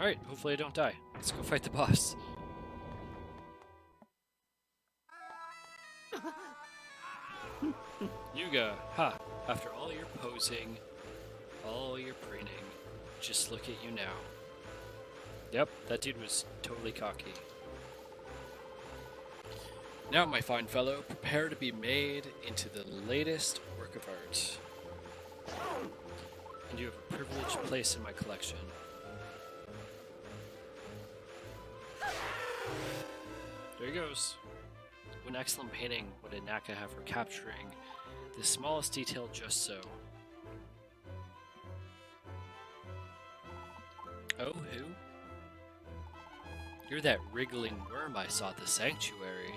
Alright, hopefully I don't die. Let's go fight the boss. Yuga, ha! After all your posing, all your preening, just look at you now. Yep, that dude was totally cocky. Now, my fine fellow, prepare to be made into the latest work of art. And you have a privileged place in my collection. There he goes. What an excellent painting would a Naka have for capturing the smallest detail just so. Oh, who? You're that wriggling worm I saw at the sanctuary.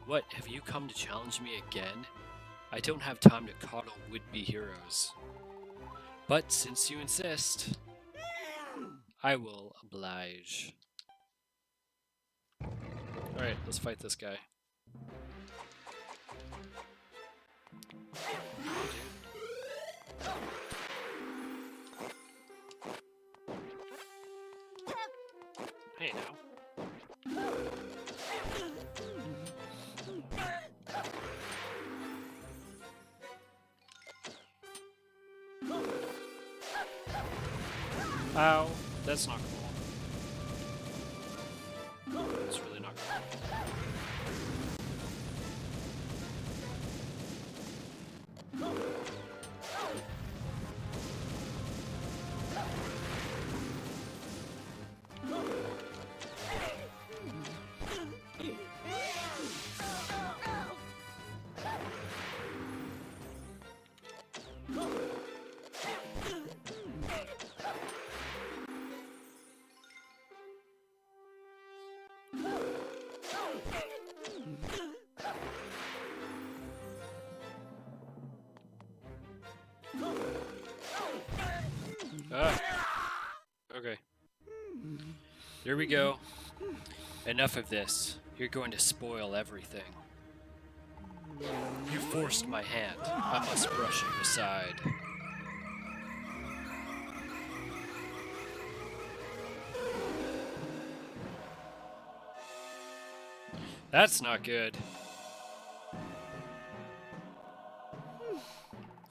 What, have you come to challenge me again? I don't have time to coddle would-be heroes. But since you insist, I will oblige. Alright, let's fight this guy. Hey now. Ow, that's not cool. That's really not cool. Okay. Here we go. Enough of this. You're going to spoil everything. You forced my hand. I must brush you aside. That's not good.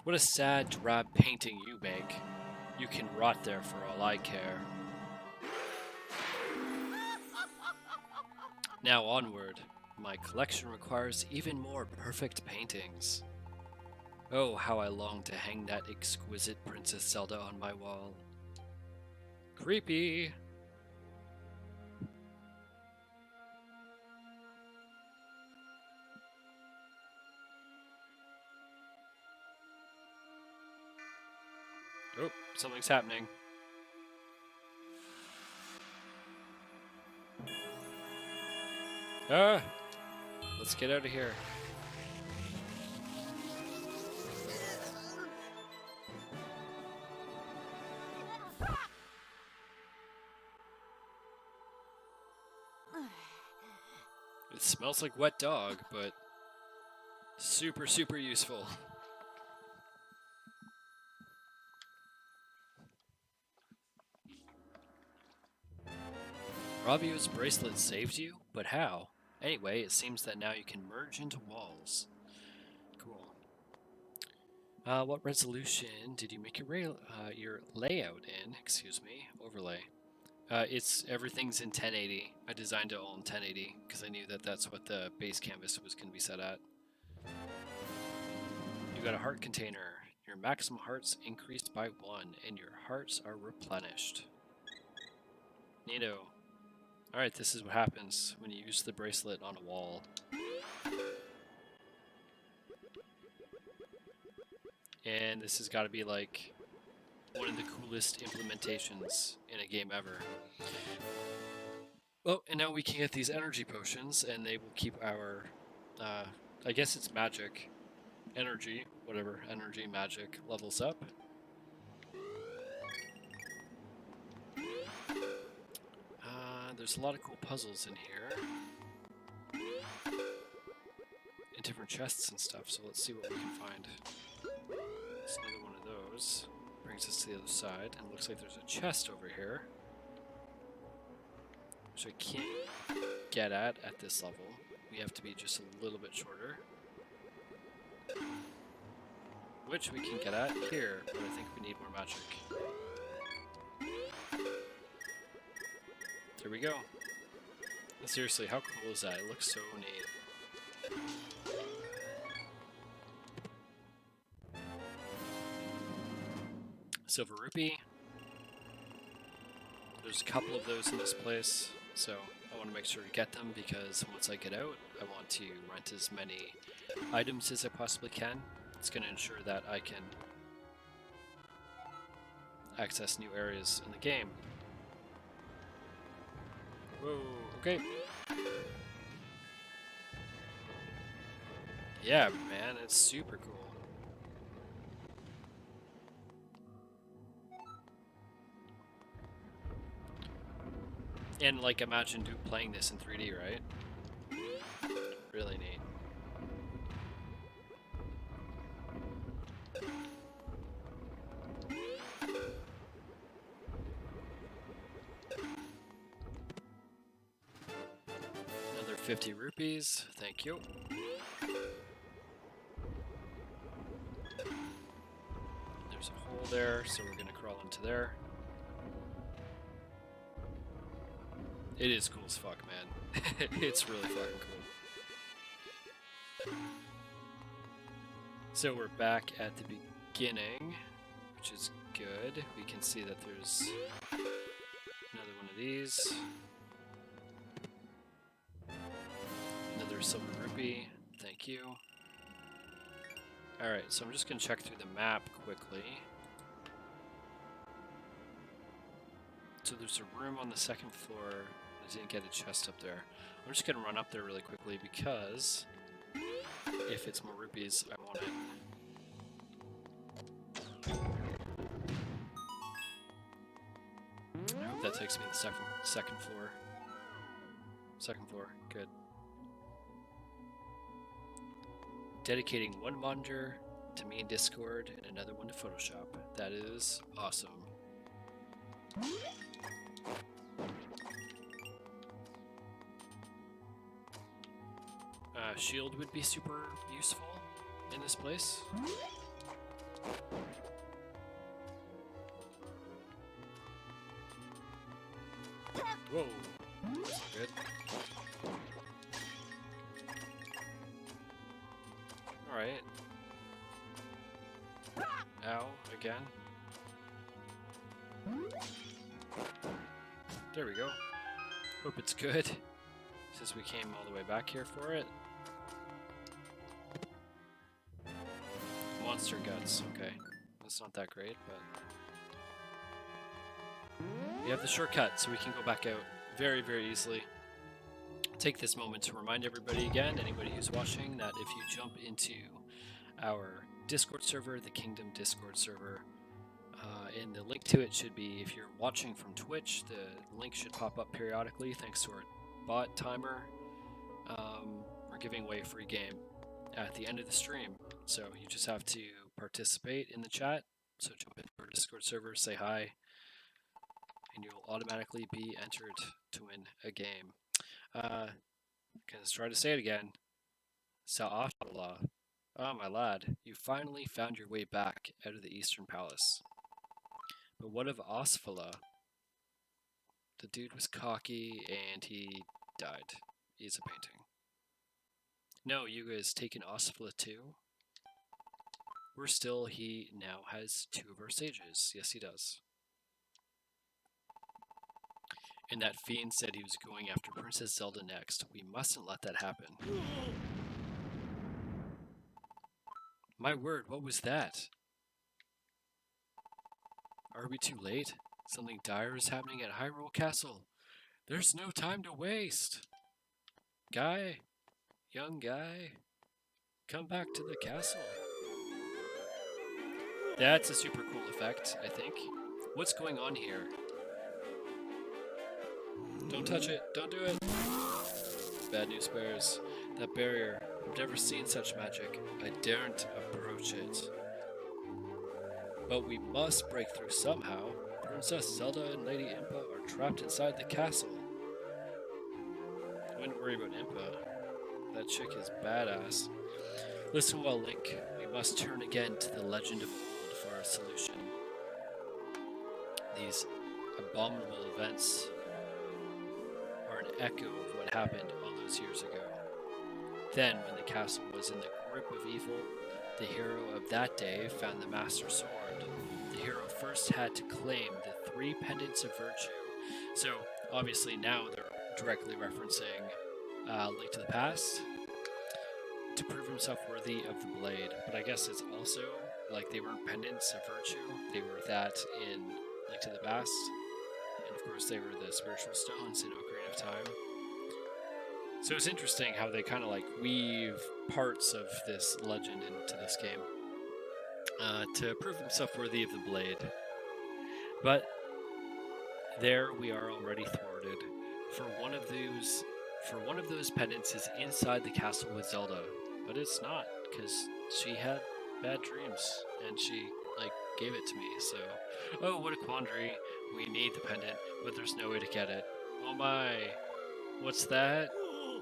What a sad, drab painting you make. You can rot there for all I care. Now onward. My collection requires even more perfect paintings. Oh, how I long to hang that exquisite Princess Zelda on my wall. Creepy! Oh, something's happening. Ah! Let's get out of here. It smells like wet dog, but super, super useful. Ravio's bracelet saved you? But how? Anyway, it seems that now you can merge into walls. Cool. What resolution did you make your layout in? Excuse me, overlay. It's everything's in 1080. I designed it all in 1080 because I knew that that's what the base canvas was going to be set at. You got a heart container. Your maximum hearts increased by 1, and your hearts are replenished. Neato. Alright, this is what happens when you use the bracelet on a wall. And this has got to be like one of the coolest implementations in a game ever. Well, and now we can get these energy potions, and they will keep our, I guess it's magic, energy, whatever, energy, magic levels up. There's a lot of cool puzzles in here. And different chests and stuff, so let's see what we can find. It's another one of those. Brings us to the other side, and it looks like there's a chest over here. which I can't get at this level. We have to be just a little bit shorter. Which we can get at here, but I think we need more magic. There we go. Seriously, how cool is that? It looks so neat. Silver rupee. There's a couple of those in this place, so I want to make sure to get them because once I get out, I want to rent as many items as I possibly can. It's going to ensure that I can access new areas in the game. Whoa, okay. Yeah, man, it's super cool. And, like, imagine playing this in 3D, right? Really neat. Another 50 rupees, thank you. There's a hole there, so we're gonna crawl into there. It is cool as fuck, man. It's really fucking cool. So we're back at the beginning, which is good. We can see that there's another one of these. Another silver rupee, thank you. Alright, so I'm just going to check through the map quickly. So there's a room on the second floor. I didn't get a chest up there. I'm just going to run up there really quickly because if it's more rupees, I want it. I hope that takes me to the second floor. Second floor, good. Dedicating one monitor to me in Discord and another one to Photoshop. That is awesome. Shield would be super useful in this place. Whoa, that's good. Alright. Ow, again. There we go. Hope it's good, since we came all the way back here for it. Monster guts, okay. That's not that great, but... we have the shortcut, so we can go back out very, very easily. Take this moment to remind everybody again, anybody who's watching, that if you jump into our Discord server, the Kingdom Discord server, and the link to it should be, if you're watching from Twitch, the link should pop up periodically thanks to our bot timer. We're giving away a free game at the end of the stream, so you just have to participate in the chat. So jump into our Discord server, say hi, and you'll automatically be entered to win a game. Gonna try to say it again. Sa'afallah. Ah, my lad, you finally found your way back out of the Eastern Palace. But what of Osfala? The dude was cocky and he died. He's a painting. No, you guys taken Osfala too? We're still, he now has 2 of our sages. Yes, he does. And that fiend said he was going after Princess Zelda next. We mustn't let that happen. My word, what was that? Are we too late? Something dire is happening at Hyrule Castle. There's no time to waste. Guy, young guy, come back to the castle. That's a super cool effect, I think. What's going on here? Don't touch it. Don't do it. Bad news bears. That barrier. I've never seen such magic. I daren't approach it. But we must break through somehow. Princess Zelda and Lady Impa are trapped inside the castle. Wouldn't worry about Impa. That chick is badass. Listen well, Link. We must turn again to the legend of old for our solution. These abominable events are an echo of what happened all those years ago. Then, when the castle was in the grip of evil, the hero of that day found the Master Sword. The hero first had to claim the 3 pendants of virtue. So, obviously now they're directly referencing Link to the Past to prove himself worthy of the blade. But I guess it's also, like, they weren't pendants of virtue, they were that in Link to the Past. And of course they were the spiritual stones in Ocarina of Time. So it's interesting how they kind of like weave parts of this legend into this game to prove himself worthy of the blade. But there we are already thwarted. For one of those pendants is inside the castle with Zelda, but it's not, because she had bad dreams and she like gave it to me. So, oh, what a quandary! We need the pendant, but there's no way to get it. Oh my! What's that?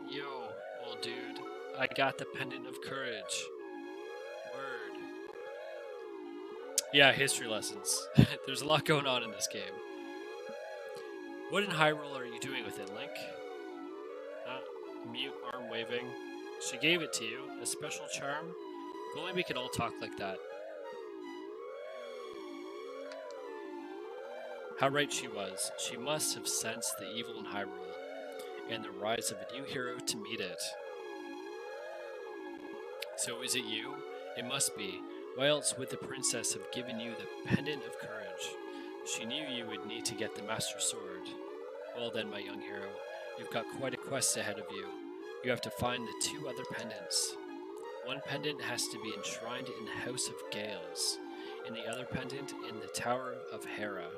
Yo, old dude, I got the pendant of courage. Word. Yeah, history lessons. There's a lot going on in this game. What in Hyrule are you doing with it, Link? Mute arm waving. She gave it to you. A special charm? If only we could all talk like that. How right she was. She must have sensed the evil in Hyrule and the rise of a new hero to meet it. So is it you? It must be. Why else would the princess have given you the pendant of courage? She knew you would need to get the Master Sword. Well then, my young hero, you've got quite a quest ahead of you. You have to find the 2 other pendants. One pendant has to be enshrined in the House of Gales, and the other pendant in the Tower of Hera.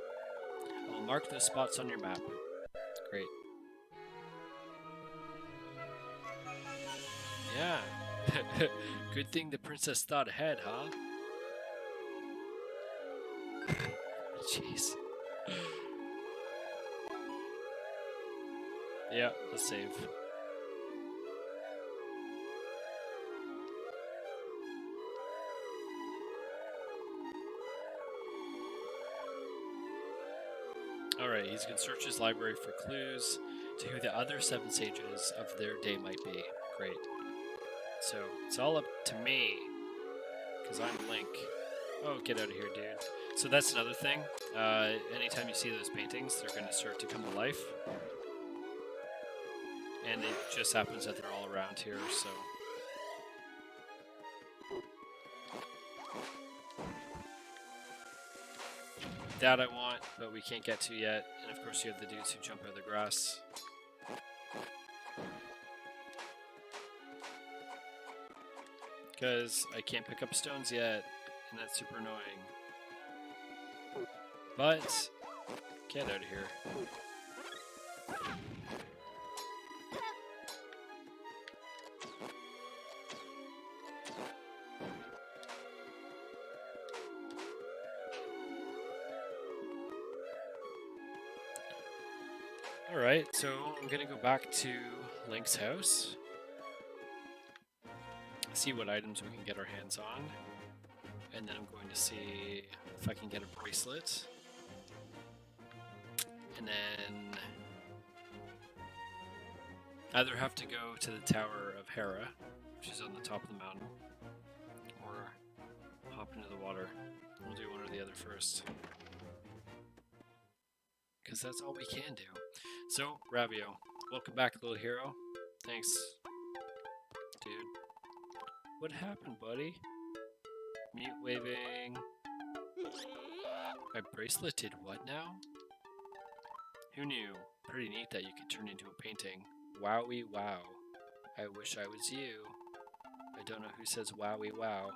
I will mark those spots on your map. Great. Yeah. Good thing the princess thought ahead, huh? Jeez. Yeah, let's save. Alright, he's going to search his library for clues to who the other 7 sages of their day might be. Great. So, it's all up to me, because I'm Link. Oh, get out of here, dude. So that's another thing. Anytime you see those paintings, they're going to start to come to life. And it just happens that they're all around here, so... That I want, but we can't get to yet. And of course you have the dudes who jump out of the grass. Because I can't pick up stones yet, and that's super annoying. But, get out of here. Alright, so I'm gonna go back to Link's house. See what items we can get our hands on. And then I'm going to see if I can get a bracelet. And then either have to go to the Tower of Hera, which is on the top of the mountain, or hop into the water. We'll do one or the other first. Because that's all we can do. So, Ravio, welcome back, little hero. Thanks, dude. What happened, buddy? Mute waving. My bracelet did what now? Who knew? Pretty neat that you could turn into a painting. Wowie wow. I wish I was you. I don't know who says wowie wow.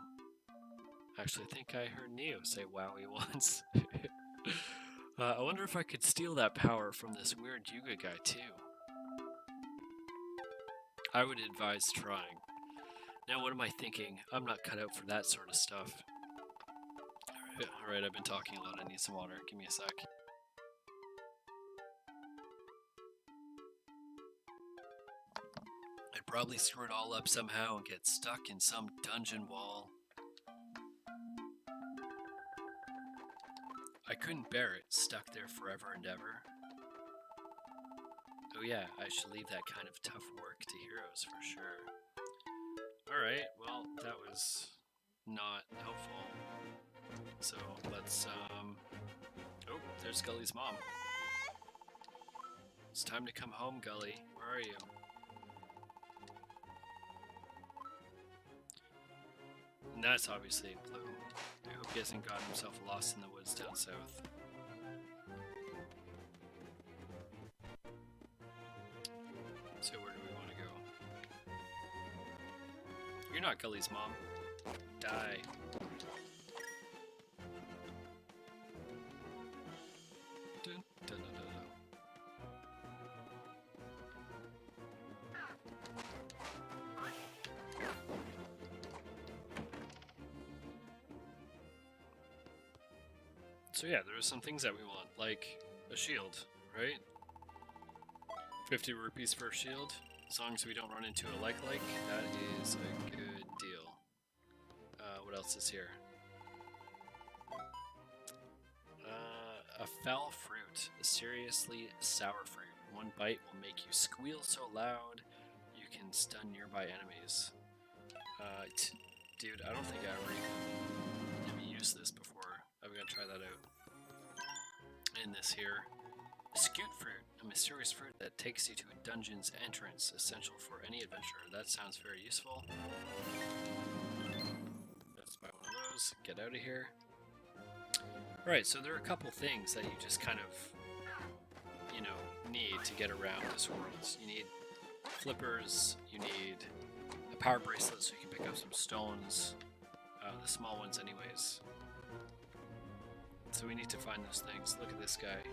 Actually, I think I heard Neo say wowie once. I wonder if I could steal that power from this weird Yuga guy too. I would advise trying. Now what am I thinking? I'm not cut out for that sort of stuff. Alright, I've been talking a lot. I need some water. Give me a sec. I'd probably screw it all up somehow and get stuck in some dungeon wall. I couldn't bear it, stuck there forever and ever. Oh yeah, I should leave that kind of tough work to heroes for sure. Alright, well, that was not helpful. So, let's, oh, there's Gully's mom. It's time to come home, Gully. Where are you? And that's obviously Blue. I hope he hasn't gotten himself lost in the woods down south. So where do we want to go? You're not Gully's mom. Die. Dun, dun, dun, dun, dun. So yeah, there are some things that we want, like a shield, right? 50 rupees for a shield. As long as we don't run into a like, that is a good deal. What else is here? A foul fruit, a seriously sour fruit. One bite will make you squeal so loud you can stun nearby enemies. Dude, I don't think I ever used this before. I'm gonna try that out. And this here. Scoot fruit, a mysterious fruit that takes you to a dungeon's entrance, essential for any adventurer. That sounds very useful. Let's buy one of those, get out of here. Alright, so there are a couple things that you just kind of, you know, need to get around this world. You need flippers, you need a power bracelet so you can pick up some stones, the small ones anyways. So we need to find those things. Look at this guy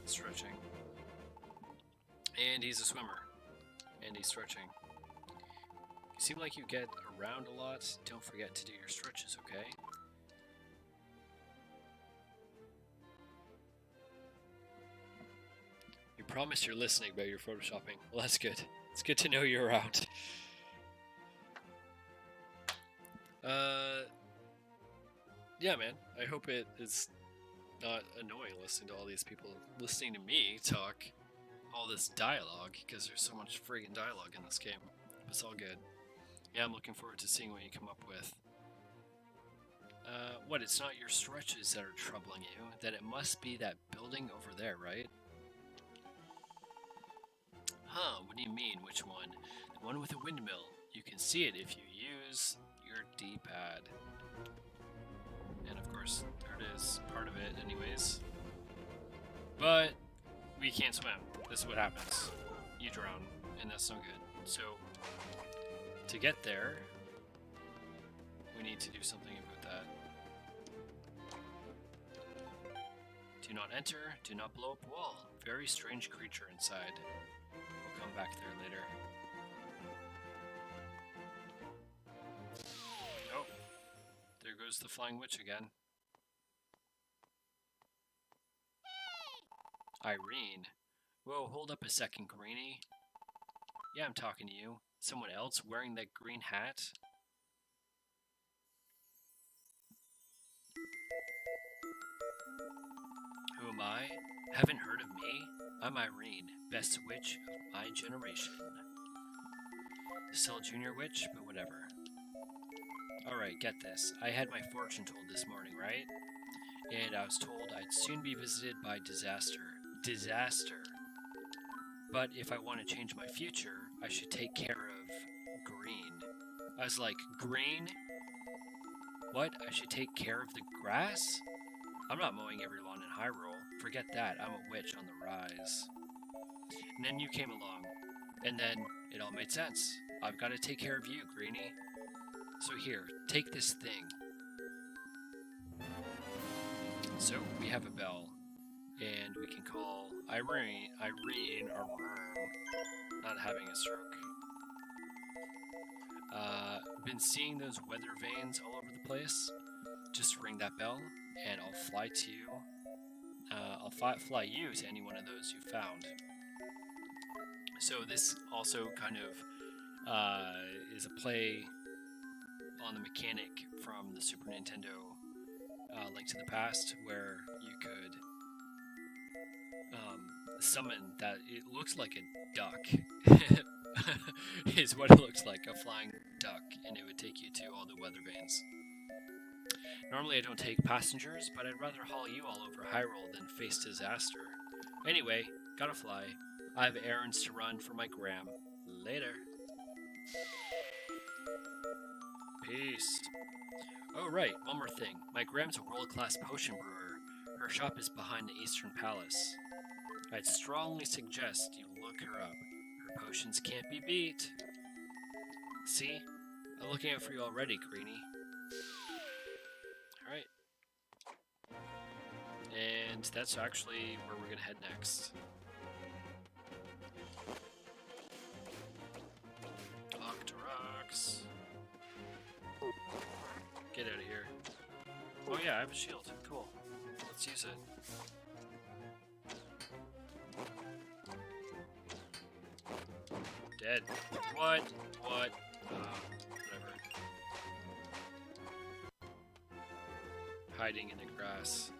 stretching. And he's a swimmer. And he's stretching. You seem like you get around a lot. Don't forget to do your stretches, okay? You promise you're listening about your photoshopping. Well, that's good. It's good to know you're around. Yeah, man. I hope it is not annoying listening to all these people listening to me talk all this dialogue, because there's so much friggin' dialogue in this game. It's all good. Yeah, I'm looking forward to seeing what you come up with. What, it's not your stretches that are troubling you? Then it must be that building over there, right? Huh, what do you mean, which one? The one with the windmill. You can see it if you use your D-pad. And of course, there it is, part of it anyways. But we can't swim. This is what happens. You drown, and that's no good. So, to get there, we need to do something about that. Do not enter, do not blow up wall. Very strange creature inside. We'll come back there later. Oh, there goes the flying witch again. Irene. Whoa, hold up a second, Greenie. Yeah, I'm talking to you. Someone else wearing that green hat? Who am I? Haven't heard of me? I'm Irene, best witch of my generation. Still a junior witch, but whatever. Alright, get this. I had my fortune told this morning, right? And I was told I'd soon be visited by disaster. Disaster. But if I want to change my future, I should take care of green. I was like, green? What? I should take care of the grass? I'm not mowing every lawn in Hyrule. Forget that, I'm a witch on the rise. And then you came along, and then it all made sense. I've got to take care of you, Greenie. So here, take this thing. So, we have a bell, and we can call Irene, not having a stroke. Been seeing those weather vanes all over the place. Just ring that bell, and I'll fly to you. I'll fly you to any one of those you found. So this also kind of is a play on the mechanic from the Super Nintendo Link to the Past, where you could summon that it looks like a duck. Is what it looks like, a flying duck, and it would take you to all the weather vanes. Normally I don't take passengers, but I'd rather haul you all over Hyrule than face disaster. Anyway, gotta fly. I have errands to run for my gram. Later. Peace. Oh right, one more thing. My gram's a world-class potion brewer. Her shop is behind the Eastern Palace. I'd strongly suggest you look her up. Her potions can't be beat. See? I'm looking out for you already, Greenie. Alright. And that's actually where we're gonna head next. Octoroks. Get out of here. Oh yeah, I have a shield. Cool. Let's use it. Dead. What? What? Whatever. Hiding in the grass.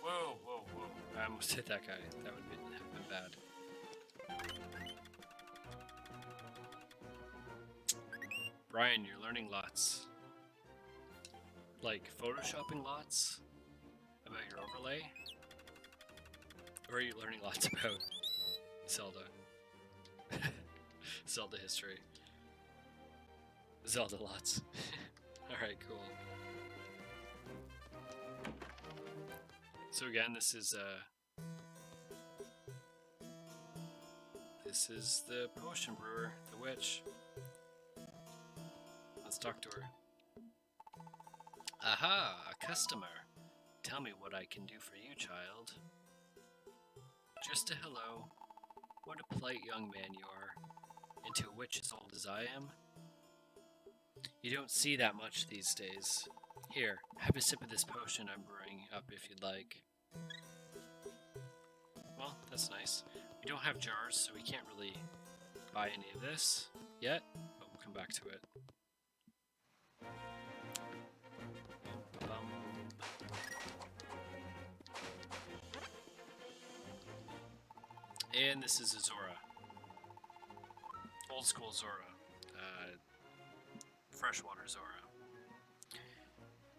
Whoa, whoa, whoa. I almost hit that guy. That would have been bad. Brian, you're learning lots. Like, photoshopping lots? About your overlay? Or are you learning lots about Zelda? Zelda history. Zelda lots. Alright, cool. So again, this is the potion brewer, the witch. Let's talk to her. Aha, a customer. Tell me what I can do for you, child. Just a hello. What a polite young man you are. And to a witch as old as I am? You don't see that much these days. Here, have a sip of this potion I'm brewing up if you'd like. Well, that's nice. We don't have jars, so we can't really buy any of this yet, but we'll come back to it. And this is a Zora. Old school Zora. Freshwater Zora.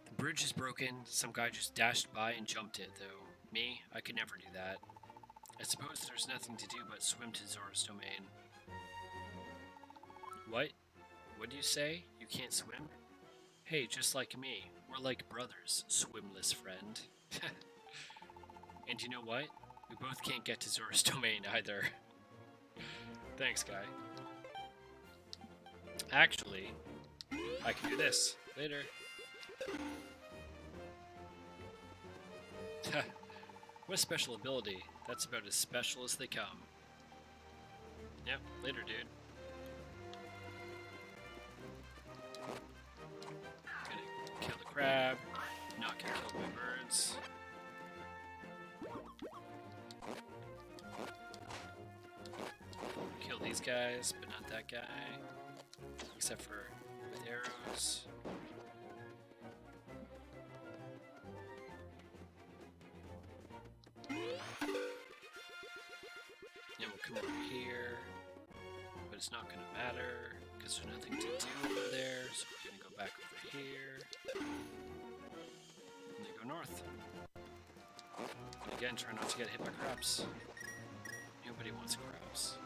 The bridge is broken. Some guy just dashed by and jumped it, though. Me, I could never do that. I suppose there's nothing to do but swim to Zora's domain. What? What do you say? You can't swim? Hey, just like me. We're like brothers, swimless friend. And you know what? We both can't get to Zora's domain either. Thanks, guy. Actually, I can do this. Later. What a special ability. That's about as special as they come. Yep, later, dude. Gonna kill the crab. Not gonna kill my birds. Kill these guys, but not that guy. Except for with arrows. Yeah, we'll come over here, but it's not gonna matter because there's nothing to do over there, so we're gonna go back over here. And then go north. And again, try not to get hit by crabs. Nobody wants crabs.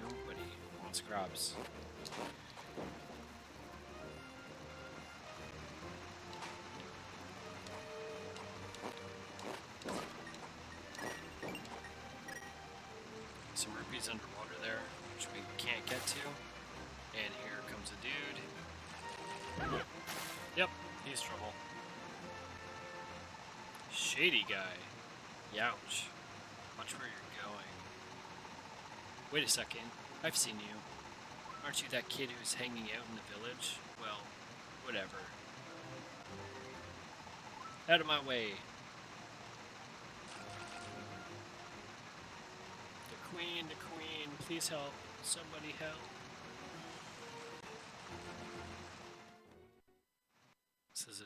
Nobody wants crabs. Some rupees underwater there, which we can't get to. And here comes a dude. Yep, he's trouble. Shady guy. Youch. Watch where you're going. Wait a second. I've seen you. Aren't you that kid who's hanging out in the village? Well, whatever. Out of my way. The queen, please help. Somebody help.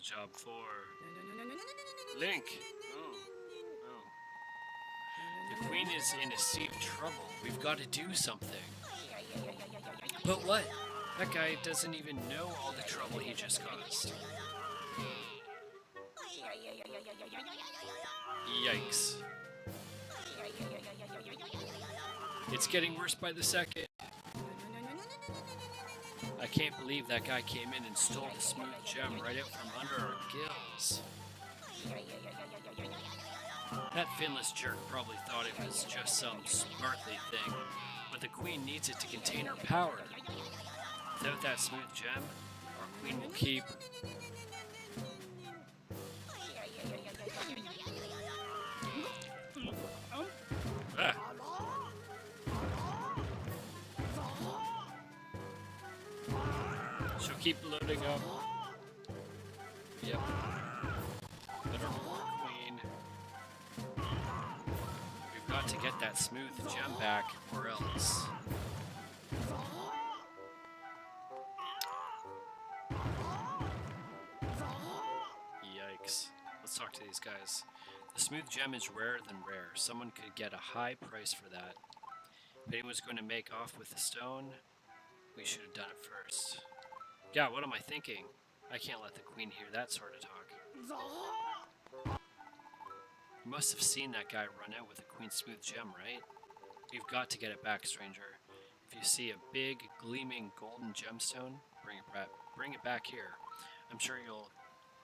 job for Link. Oh, oh. The Queen is in a sea of trouble. We've got to do something. But what? That guy doesn't even know all the trouble he just caused. Yikes. It's getting worse by the second. I can't believe that guy came in and stole the smooth gem right out from under our gills. That finless jerk probably thought it was just some sparkly thing, but the Queen needs it to contain her power. Without that smooth gem, our Queen will keep... Ah. She'll keep loading up. Yep. Better work, Queen. We've got to get that smooth gem back, or else. Yikes. Let's talk to these guys. The smooth gem is rarer than rare. Someone could get a high price for that. If anyone's going to make off with the stone, we should have done it first. Yeah, what am I thinking? I can't let the Queen hear that sort of talk. You must have seen that guy run out with the Queen's smooth gem, right? We've got to get it back, stranger. If you see a big, gleaming golden gemstone, bring it back here. I'm sure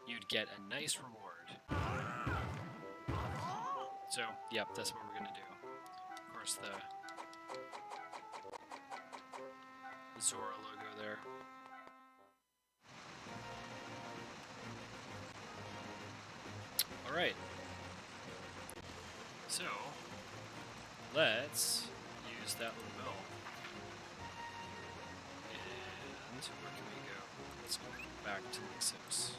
you'd get a nice reward. So, yep, that's what we're gonna do. Of course, the Zora logo there. Alright. So, let's use that little bell. And where can we go? Let's go back to Lake 6.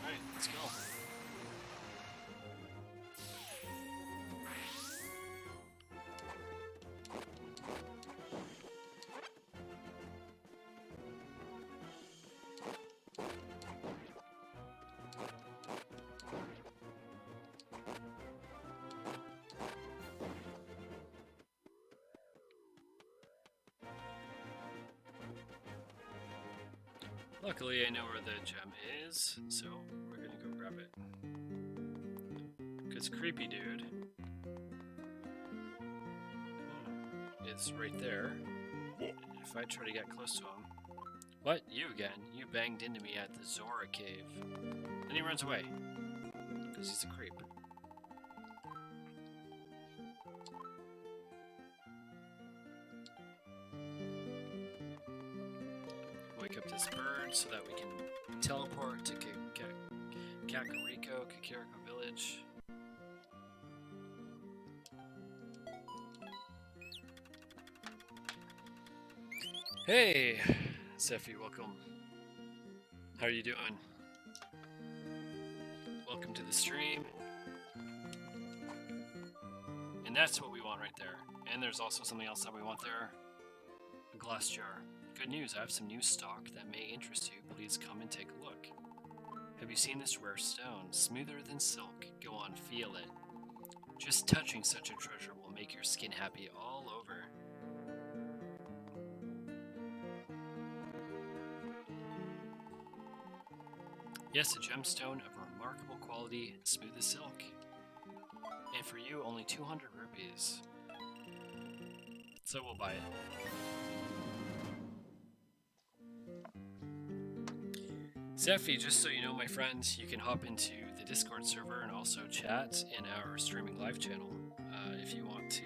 Alright, let's go. Luckily, I know where the gem is, so we're gonna go grab it. Cause creepy dude is right there. If I try to get close to him, what? You again? You banged into me at the Zora cave. Then he runs away, cause he's a creep. Wake up this bird so that we can teleport to Kakariko Village. Hey, Sephi, welcome. How are you doing? Welcome to the stream. And that's what we want right there. And there's also something else that we want there. A glass jar. Good news, I have some new stock that may interest you. Please come and take a look. Have you seen this rare stone? Smoother than silk. Go on, feel it. Just touching such a treasure will make your skin happy all over. Yes, a gemstone of remarkable quality, smooth as silk. And for you, only 200 rupees. So we'll buy it. Zephy, just so you know, my friends, you can hop into the Discord server and also chat in our streaming live channel if you want to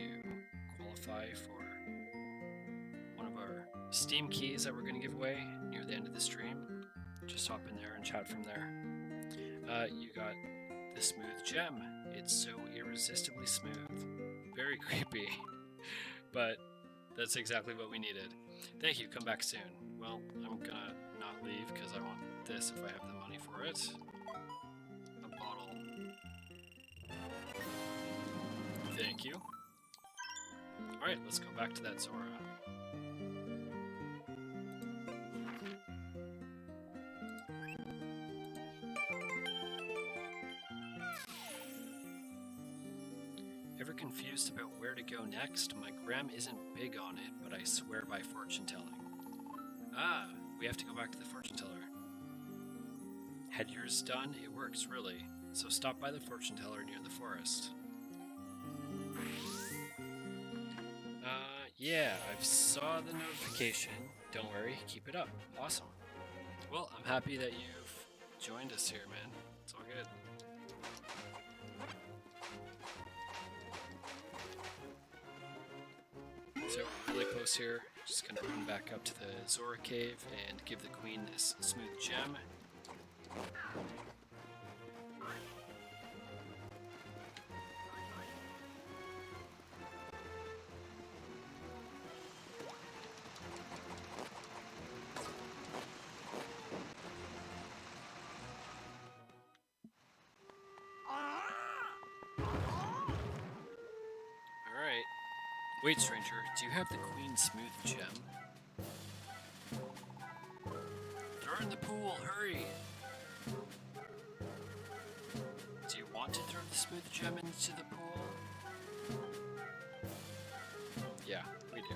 qualify for one of our Steam keys that we're going to give away near the end of the stream. Just hop in there and chat from there. You got the smooth gem. It's so irresistibly smooth. Very creepy, but that's exactly what we needed. Thank you, come back soon. Well, I'm gonna not leave because I want this if I have the money for it. A bottle. Thank you. Alright, let's go back to that Zora. Ever confused about where to go next? My gram isn't big on it, but I swear by fortune telling. Ah, we have to go back to the fortune teller. Had yours done? It works, really. So stop by the fortune teller near the forest. Yeah, I've saw the notification. Don't worry, keep it up. Awesome. Well, I'm happy that you've joined us here, man. It's all good. So we're really close here. Just gonna run back up to the Zora cave and give the queen this smooth gem. Alright. Wait, stranger, do you have the queen's smooth gem? Throw her in the pool, hurry! Do you want to throw the smooth gem into the pool? Yeah, we do.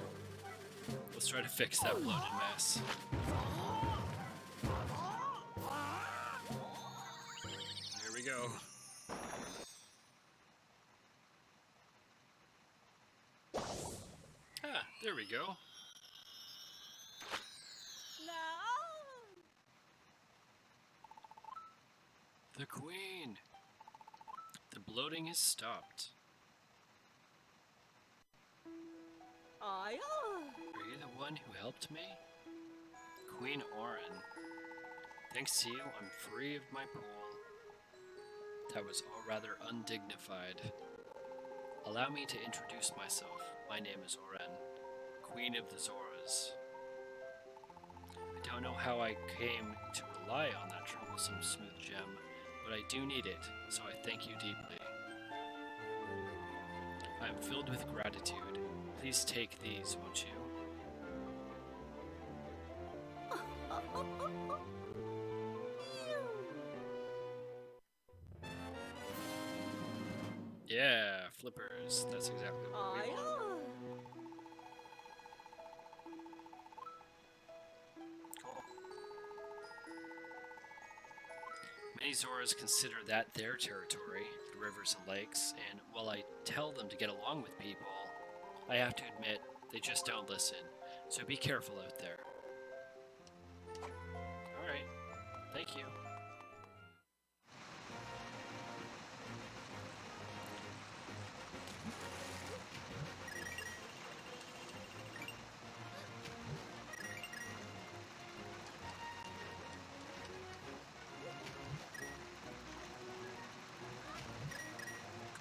Let's try to fix that bloated mess. Here we go. Ah, there we go. The queen! The bloating has stopped. Are you the one who helped me? Queen Orin. Thanks to you, I'm free of my pool. That was all rather undignified. Allow me to introduce myself. My name is Oren, Queen of the Zoras. I don't know how I came to rely on that troublesome smooth gem, but I do need it, so I thank you deeply. I am filled with gratitude. Please take these, won't you? Yeah, flippers. That's exactly what we want. Cool. Many Zoras consider that their territory, the rivers and lakes, and while I tell them to get along with people, I have to admit, they just don't listen. So be careful out there. Alright. Thank you.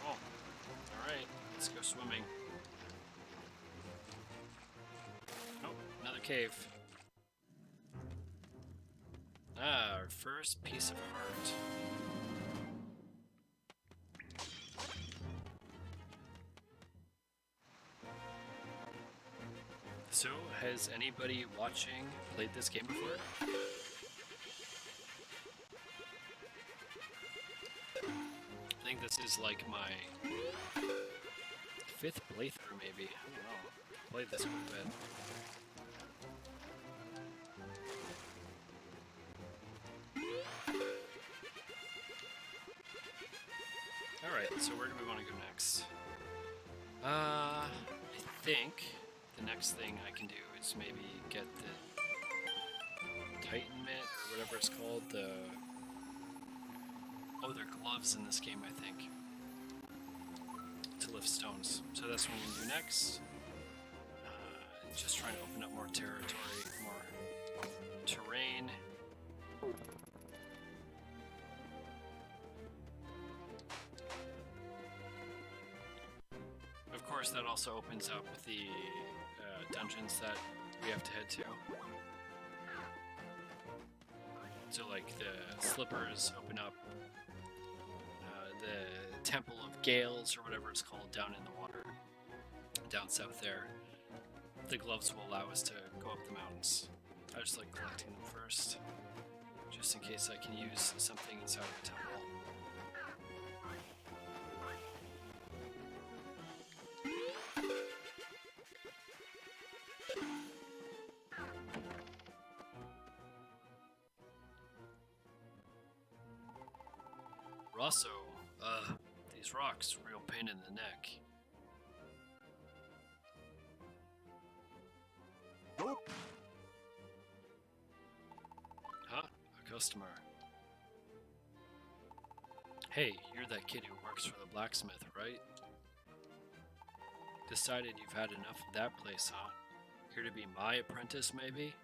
Cool. Alright, let's go swimming. Oh, another cave. Ah, our first piece of art. So, has anybody watching played this game before? I think this is like my 5th playthrough, maybe. I don't know. Played this quite a bit. Alright, so where do we want to go next? I think the next thing I can do is maybe get the Titan Mitt, or whatever it's called, oh, they're gloves in this game, I think, to lift stones. So that's what I'm going to do next. Just trying to open up more territory, more terrain. Of course, that also opens up the dungeons that we have to head to. So, like, the slippers open up the Temple of Gales, or whatever it's called, down in the water, down south there. The gloves will allow us to go up the mountains. I just like collecting them first, just in case I can use something inside of the temple. Rosso, these rocks, real pain in the neck. Huh? A customer. Hey, you're that kid who works for the blacksmith, right? Decided you've had enough of that place, huh? Here to be my apprentice, maybe?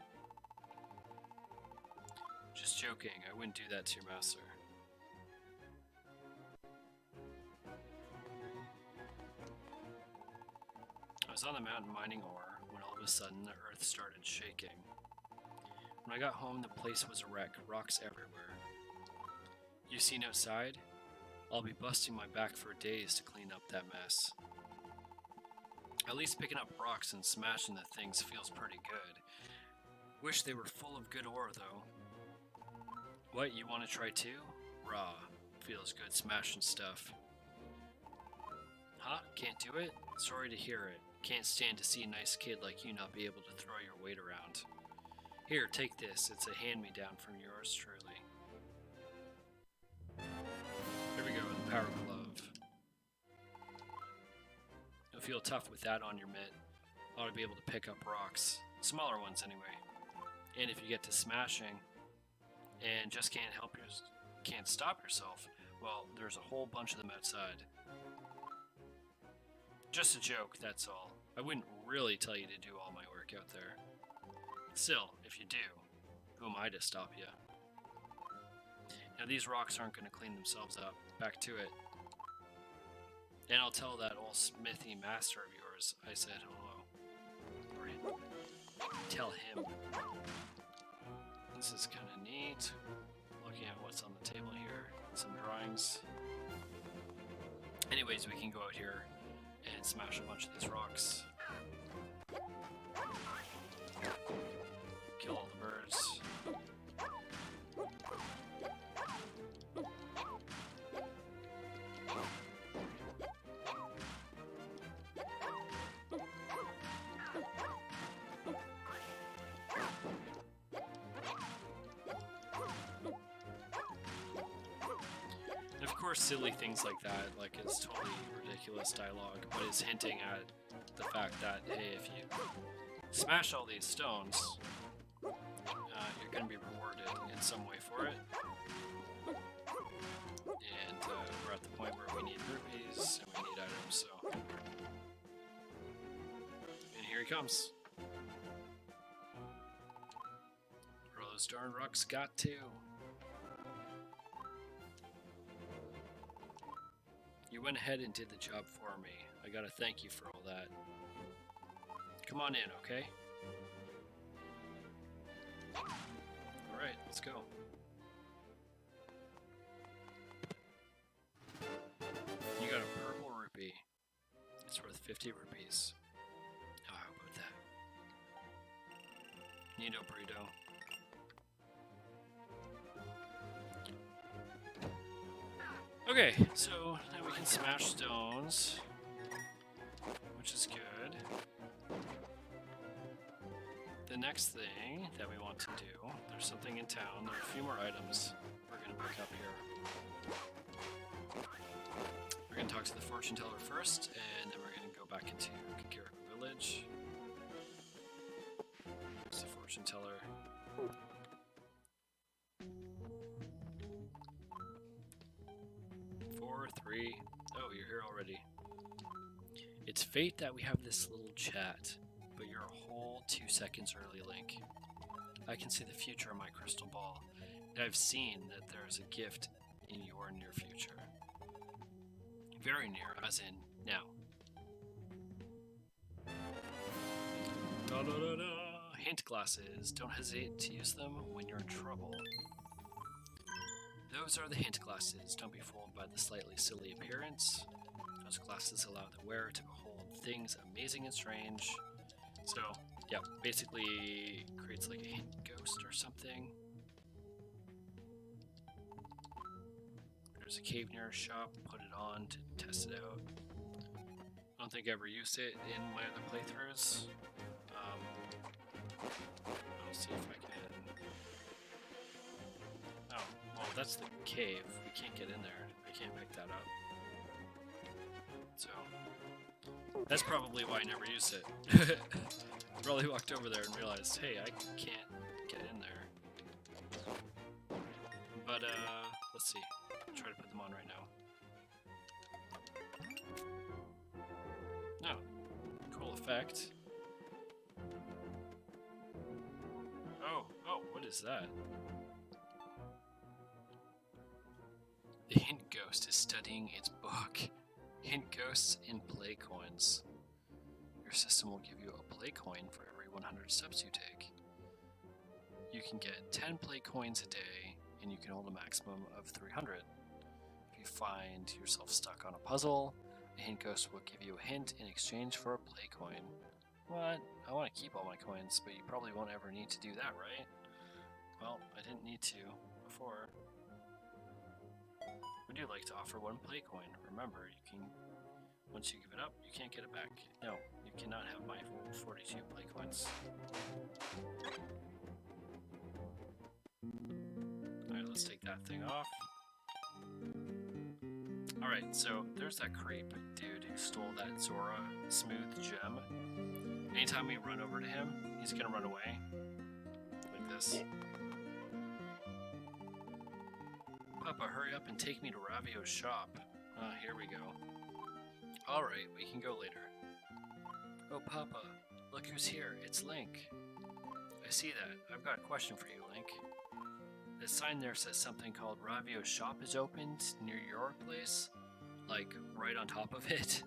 Just joking, I wouldn't do that to your master. I was on the mountain mining ore when all of a sudden the earth started shaking. When I got home, the place was a wreck, rocks everywhere. You seen outside? I'll be busting my back for days to clean up that mess. At least picking up rocks and smashing the things feels pretty good. Wish they were full of good ore, though. What, you want to try too? Raw. Feels good smashing stuff. Huh? Can't do it? Sorry to hear it. Can't stand to see a nice kid like you not be able to throw your weight around. Here, take this. It's a hand-me-down from yours truly. There we go, the power glove. You'll feel tough with that on your mitt. Ought to be able to pick up rocks. Smaller ones anyway. And if you get to smashing and just can't stop yourself, well, there's a whole bunch of them outside. Just a joke, that's all. I wouldn't really tell you to do all my work out there. Still, if you do, who am I to stop you? Now these rocks aren't going to clean themselves up. Back to it. And I'll tell that old smithy master of yours I said hello. Or tell him. This is kind of neat. Looking at what's on the table here. Some drawings. Anyways, we can go out here and smash a bunch of these rocks. Kill all the birds. And of course, silly things like that, like it's totally ridiculous dialogue, but it's hinting at the fact that, hey, if you smash all these stones, you're going to be rewarded in some way for it. And we're at the point where we need rupees and we need items, so. And here he comes. Where those darn rocks got to. You went ahead and did the job for me. I gotta thank you for all that. Come on in, okay? Alright, let's go. You got a purple rupee. It's worth 50 rupees. Oh, how about that? Nito burrito. Okay, so now we can smash stones, which is good. The next thing that we want to do, there's something in town, there are a few more items we're going to pick up here. We're going to talk to the fortune teller first, and then we're going to go back into Kakiraku Village. There's the fortune teller. 4, 3. Oh, you're here already. It's fate that we have this little chat, but you're a whole 2 seconds early, Link. I can see the future in my crystal ball, and I've seen that there's a gift in your near future. Very near, as in now. Da da da da! Hint glasses. Don't hesitate to use them when you're in trouble. Those are the hint glasses. Don't be fooled by the slightly silly appearance. Those glasses allow the wearer to behold things amazing and strange. So, yeah, basically creates like a hint ghost or something. There's a cave near a shop. Put it on to test it out. I don't think I ever used it in my other playthroughs. I'll see if I can. Oh, well, that's the cave. We can't get in there. I can't make that up. So, that's probably why I never used it. Probably walked over there and realized, hey, I can't get in there. But, let's see. I'll try to put them on right now. No. Cool effect. Oh, what is that? The Hint Ghost is studying its book. Hint Ghosts in Play Coins. Your system will give you a play coin for every 100 steps you take. You can get 10 play coins a day, and you can hold a maximum of 300. If you find yourself stuck on a puzzle, a Hint Ghost will give you a hint in exchange for a play coin. What? I want to keep all my coins, but you probably won't ever need to do that, right? Well, I didn't need to before. Would you like to offer one play coin? Remember, you can. Once you give it up, you can't get it back. No, you cannot have my 42 play coins. Alright, let's take that thing off. Alright, so there's that creep dude who stole that Zora smooth gem. Anytime we run over to him, he's gonna run away. Like this. Papa, hurry up and take me to Ravio's shop. Here we go. Alright, we can go later. Oh, Papa, look who's here. It's Link. I see that. I've got a question for you, Link. The sign there says something called Ravio's shop is opened near your place? Like, right on top of it?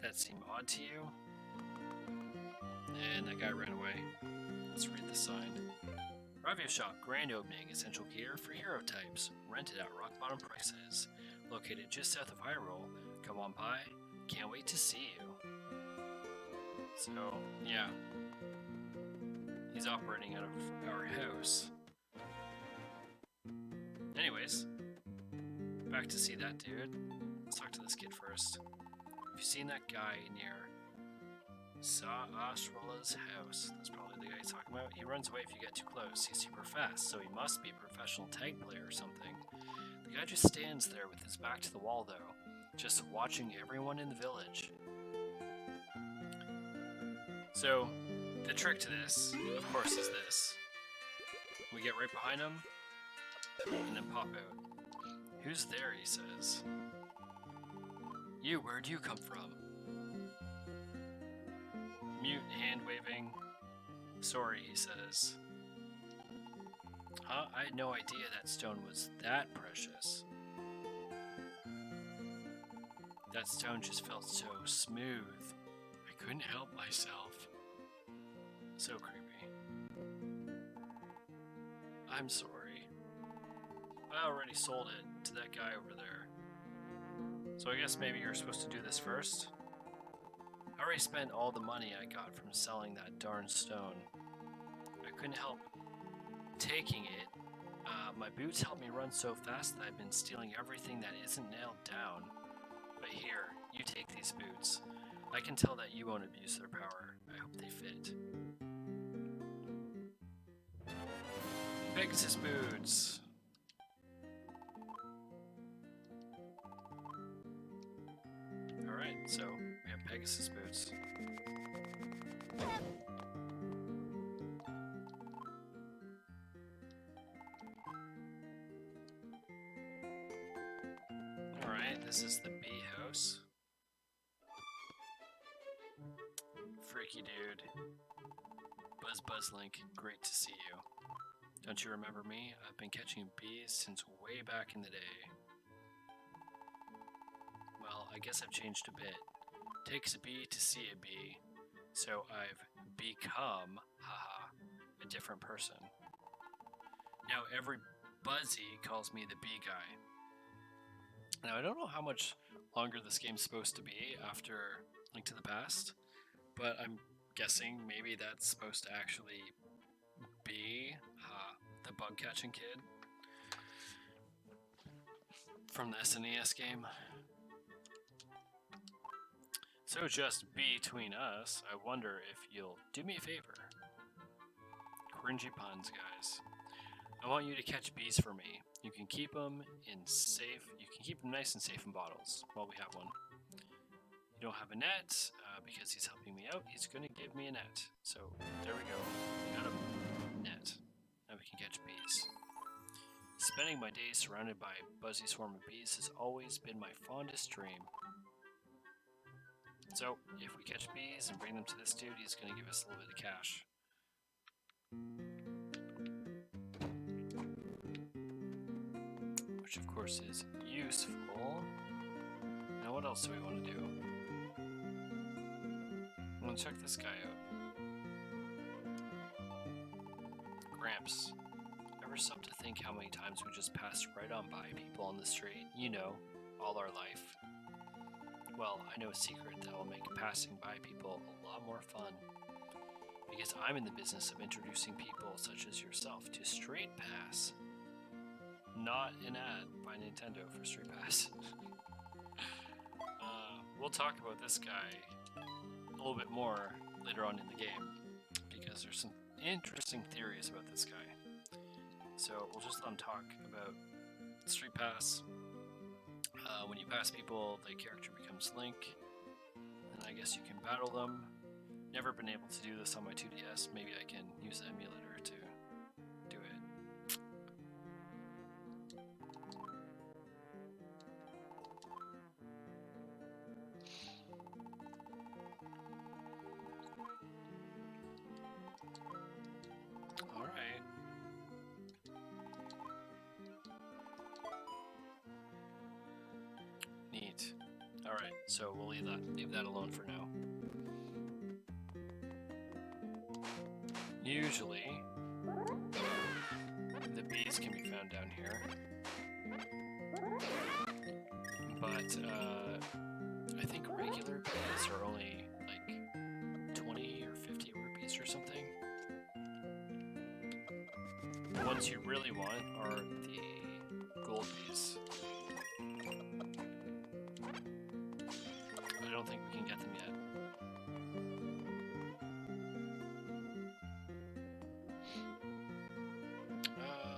That seemed odd to you? And that guy ran away. Let's read the sign. Ravio's shop, grand opening, essential gear for hero types, rented at rock bottom prices. Located just south of Hyrule. Come on by. Can't wait to see you. So, yeah. He's operating out of our house. Anyways, back to see that dude. Let's talk to this kid first. Have you seen that guy near Asrola's house? That's probably the guy he's talking about. He runs away if you get too close. He's super fast, so he must be a professional tag player or something. The guy just stands there with his back to the wall, though, just watching everyone in the village. So, the trick to this, of course, is this. We get right behind him, and then pop out. Who's there, he says. You, where'd you come from? Mute, hand waving. Sorry, he says. Huh? I had no idea that stone was that precious. That stone just felt so smooth. I couldn't help myself. So creepy. I'm sorry. I already sold it to that guy over there. So I guess maybe you're supposed to do this first? I already spent all the money I got from selling that darn stone. I couldn't help taking it. My boots help me run so fast that I've been stealing everything that isn't nailed down. But here, you take these boots. I can tell that you won't abuse their power. I hope they fit. Pegasus boots! Alright, so we have Pegasus boots. Alright, this is the bee house. Freaky dude. Buzz Link, great to see you. Don't you remember me? I've been catching bees since way back in the day. Well, I guess I've changed a bit. Takes a bee to see a bee, so I've become, haha, a different person. Now every Buzzy calls me the bee guy. Now I don't know how much longer this game's supposed to be after Link to the Past, but I'm guessing maybe that's supposed to actually be the bug-catching kid from the SNES game. So just between us, I wonder if you'll do me a favor. Cringy puns, guys. I want you to catch bees for me. You can keep them in safe. You can keep them nice and safe in bottles. Well, we have one. You don't have a net because he's helping me out. He's going to give me a net. So there we go. We got a net. Now we can catch bees. Spending my days surrounded by a buzzy swarm of bees has always been my fondest dream. So, if we catch bees and bring them to this dude, he's going to give us a little bit of cash. Which, of course, is useful. Now, what else do we want to do? I want to check this guy out. Gramps. Ever stop to think how many times we just passed right on by people on the street? You know, all our life. Well, I know a secret that will make passing by people a lot more fun. Because I'm in the business of introducing people such as yourself to Straight Pass. Not an ad by Nintendo for Straight Pass. We'll talk about this guy a little bit more later on in the game. Because there's some interesting theories about this guy. So we'll just let him talk about Street Pass. When you pass people, the character becomes Link, and I guess you can battle them. Never been able to do this on my 2DS. Maybe I can use the emulator to do it. Alright. Neat. Alright, so we'll leave that alone for now. Usually, the bees can be found down here. But, I think regular bees are only, like, 20 or 50 rupees or something. The ones you really want are the gold bees. I don't think we can get them yet.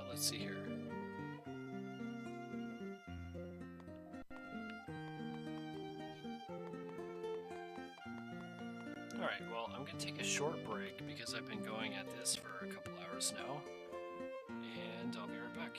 Let's see here. Alright, well, I'm going to take a short break because I've been going at this for a couple hours now. And I'll be right back.